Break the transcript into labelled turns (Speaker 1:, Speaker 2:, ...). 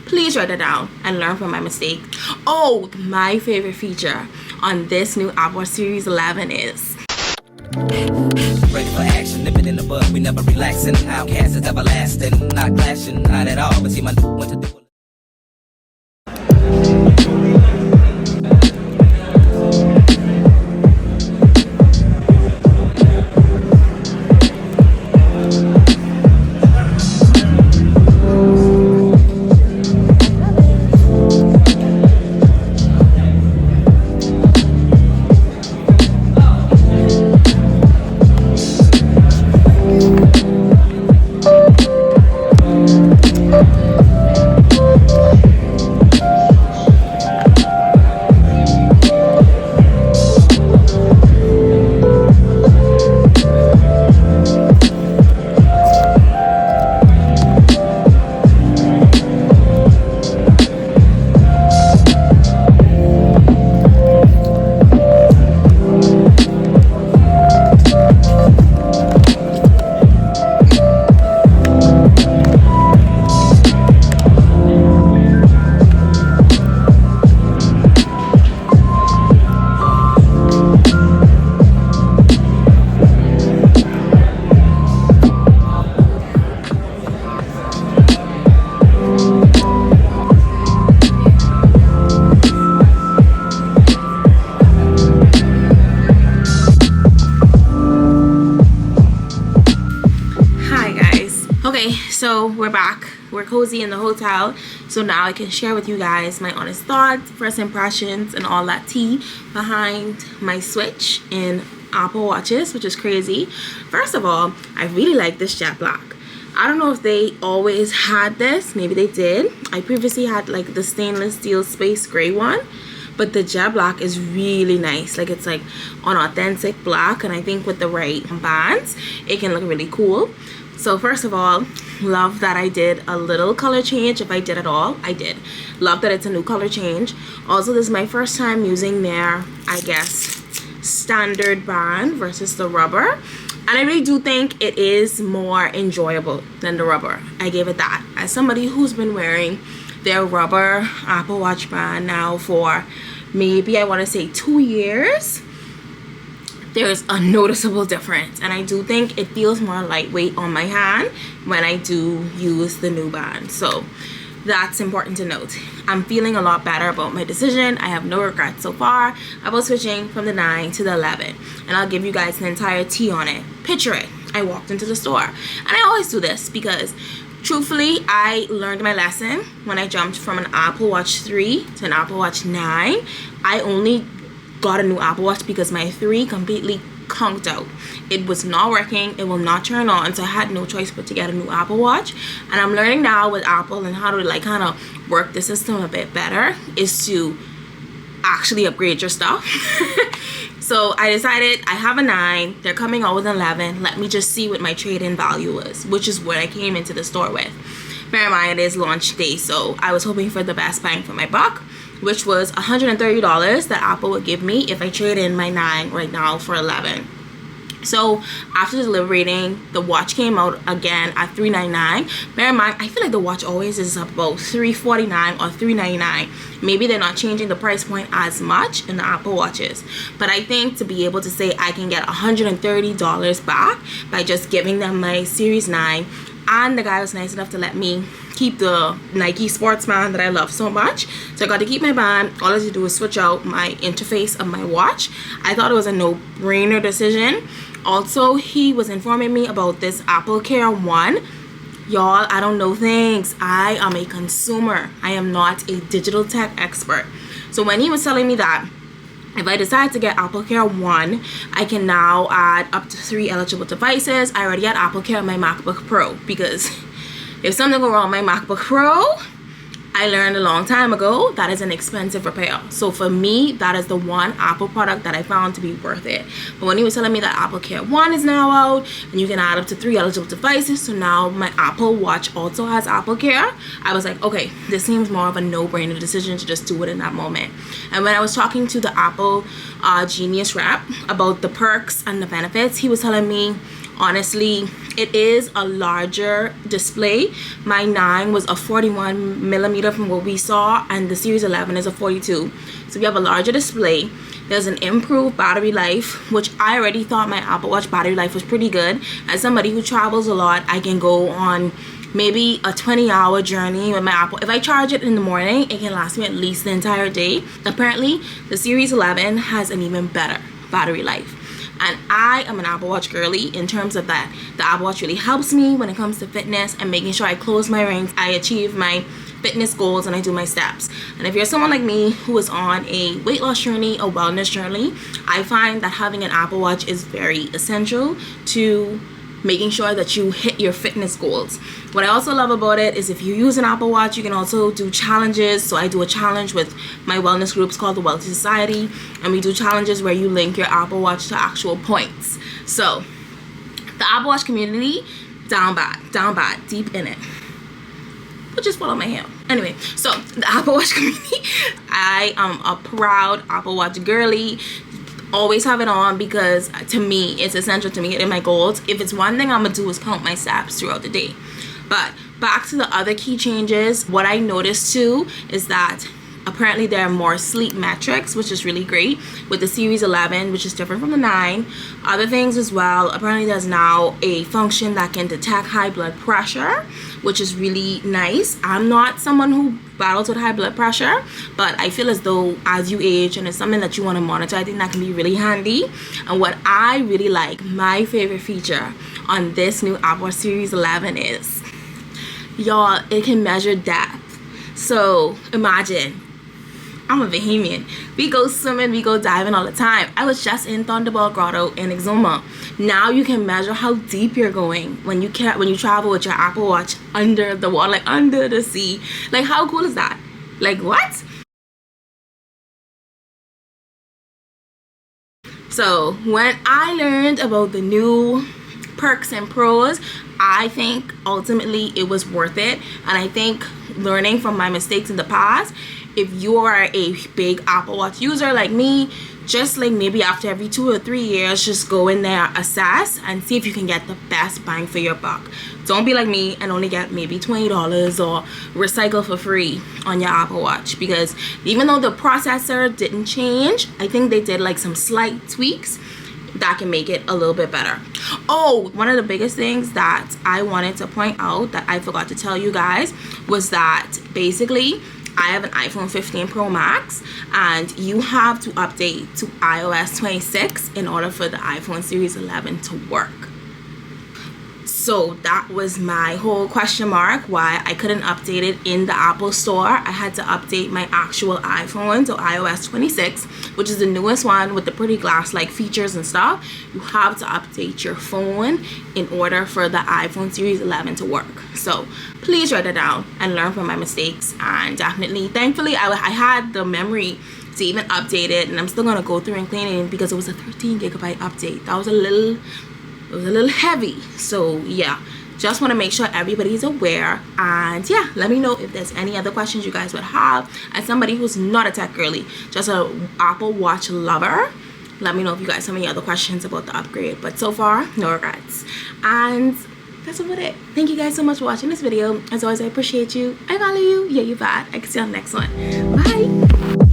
Speaker 1: please write it down and learn from my mistake. Oh, my favorite feature on this new Apple Watch Series 11 is
Speaker 2: ready for action, living in the bud, we never relaxing. Outcast is everlasting, not clashing, not at all. But see, my want to do.
Speaker 1: So we're back, we're cozy in the hotel, so now I can share with you guys my honest thoughts, first impressions, and all that tea behind my switch in Apple Watches, which is crazy. First of all, I really like this jet black. I don't know if they always had this, maybe they did. I previously had like the stainless steel space gray one, but the jet black is really nice. Like, it's like an authentic black, and I think with the right bands it can look really cool. So first of all, love that I did a little color change. If I did at all, I did. Love that it's a new color change. Also, this is my first time using their, I guess, standard band versus the rubber. And I really do think it is more enjoyable than the rubber. I gave it that. As somebody who's been wearing their rubber Apple Watch band now for maybe, I want to say, 2 years, there's a noticeable difference, and I do think it feels more lightweight on my hand when I do use the new band. So that's important to note. I'm feeling a lot better about my decision. I have no regrets so far about switching from the 9 to the 11, and I'll give you guys an entire tea on it. Picture it, I walked into the store, and I always do this because truthfully, I learned my lesson when I jumped from an Apple Watch 3 to an Apple Watch 9. I only got a new Apple Watch because my 3 completely conked out. It was not working, it will not turn on, so I had no choice but to get a new Apple Watch. And I'm learning now with Apple and how to like kind of work the system a bit better is to actually upgrade your stuff. So I decided I have a 9, they're coming out with an 11, let me just see what my trade-in value is, which is what I came into the store with. Bear in mind, it is launch day, so I was hoping for the best bang for my buck, which was $130 that Apple would give me if I trade in my 9 right now for 11. So after deliberating, the watch came out again at $399. Bear in mind, I feel like the watch always is about $349 or $399. Maybe they're not changing the price point as much in the Apple Watches, but I think to be able to say I can get $130 back by just giving them my Series 9, and the guy was nice enough to let me keep the Nike sports band that I love so much. So I got to keep my band. All I had to do was switch out my interface of my watch. I thought it was a no-brainer decision. Also, he was informing me about this Apple Care 1. Y'all, I don't know things. I am a consumer. I am not a digital tech expert. So when he was telling me that if I decide to get Apple Care 1, I can now add up to 3 eligible devices. I already had Apple Care on my MacBook Pro because if something go wrong with my MacBook Pro, I learned a long time ago that is an expensive repair. So for me, that is the one Apple product that I found to be worth it. But when he was telling me that Apple Care 1 is now out and you can add up to 3 eligible devices, so now my Apple Watch also has Apple Care, I was like, okay, this seems more of a no-brainer decision to just do it in that moment. And when I was talking to the Apple Genius rep about the perks and the benefits, he was telling me Honestly, it is a larger display. My 9 was a 41 millimeter from what we saw, and the Series 11 is a 42. So we have a larger display. There's an improved battery life, which I already thought my Apple Watch battery life was pretty good. As somebody who travels a lot, I can go on maybe a 20-hour journey with my Apple. If I charge it in the morning, it can last me at least the entire day. Apparently, the Series 11 has an even better battery life. And I am an Apple Watch girly in terms of that. The Apple Watch really helps me when it comes to fitness and making sure I close my rings, I achieve my fitness goals, and I do my steps. And if you're someone like me who is on a weight loss journey, a wellness journey, I find that having an Apple Watch is very essential to making sure that you hit your fitness goals. What I also love about it is if you use an Apple Watch, you can also do challenges. So I do a challenge with my wellness groups called the Wealthy Society, and we do challenges where you link your Apple Watch to actual points. So the Apple Watch community, down bad, deep in it. But just follow my hair. Anyway, so the Apple Watch community, I am a proud Apple Watch girly. Always have it on because to me it's essential to me hitting my goals. If it's one thing I'm gonna do is count my steps throughout the day. But back to the other key changes, what I noticed too is that apparently there are more sleep metrics, which is really great with the Series 11, which is different from the 9. Other things as well, apparently there's now a function that can detect high blood pressure, which is really nice. I'm not someone who battles with high blood pressure, but I feel as though as you age and it's something that you want to monitor, I think that can be really handy. And what I really like, my favorite feature on this new Apple Watch Series 11 is, y'all, it can measure depth. So imagine, I'm a Bahamian. We go swimming, we go diving all the time. I was just in Thunderball Grotto in Exuma. Now you can measure how deep you're going when you travel with your Apple Watch under the water, like under the sea. Like, how cool is that? Like, what? So when I learned about the new perks and pros, I think ultimately it was worth it. And I think learning from my mistakes in the past, if you are a big Apple Watch user like me, just like maybe after every 2 or 3 years, just go in there, assess, and see if you can get the best bang for your buck. Don't be like me and only get maybe $20 or recycle for free on your Apple Watch, because even though the processor didn't change, I think they did like some slight tweaks that can make it a little bit better. Oh, one of the biggest things that I wanted to point out that I forgot to tell you guys was that basically I have an iPhone 15 Pro Max, and you have to update to iOS 26 in order for the iPhone Series 11 to work. So that was my whole question mark why I couldn't update it in the Apple Store. I had to update my actual iPhone to iOS 26, which is the newest one with the pretty glass-like features and stuff. You have to update your phone in order for the iPhone Series 11 to work. So please write it down and learn from my mistakes. And definitely, thankfully, I had the memory to even update it, and I'm still gonna go through and clean it because it was a 13 gigabyte update. That was a little heavy. So yeah, just want to make sure everybody's aware. And yeah, let me know if there's any other questions you guys would have. As somebody who's not a tech girly, just a Apple Watch lover, let me know if you guys have any other questions about the upgrade. But so far, no regrets. And that's about it. Thank you guys so much for watching this video. As always, I appreciate you. I value you. Yeah, you bad. I can see you on the next one. Bye.